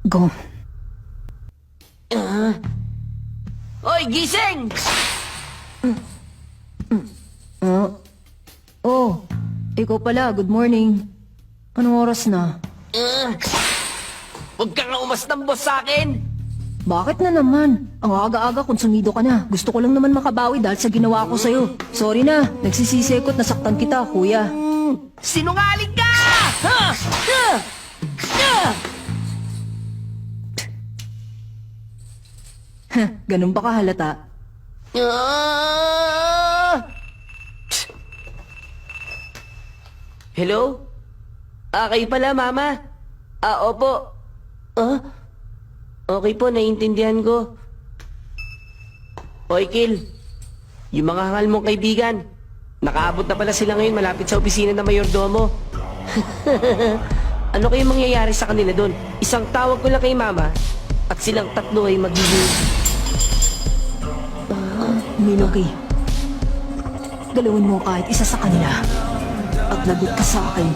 Go. Hoy, gising! Oh, ikaw pala. Good morning. Anong oras na? Huwag ka nga umasnambos sa akin! Bakit na naman? Ang aga-aga konsumido ka na. Gusto ko lang naman makabawi dahil sa ginawa ko sa'yo. Sorry na. Nagsisisi ako't nasaktan kita, kuya. Sinungaling ka! Ha! Ganun ba kahalata? Hello? Kayo pala, Mama? Opo. Okay po, naiintindihan ko. Oy, Kil. Yung mga hangal mong kaibigan, nakaabot na pala sila ngayon malapit sa opisina ng mayordomo. Ano kayong mangyayari sa kanila doon? Isang tawag ko lang kay Mama at silang tatlo ay magiging... Miloki, galawin mo kahit isa sa kanila at lagot ka sa akin.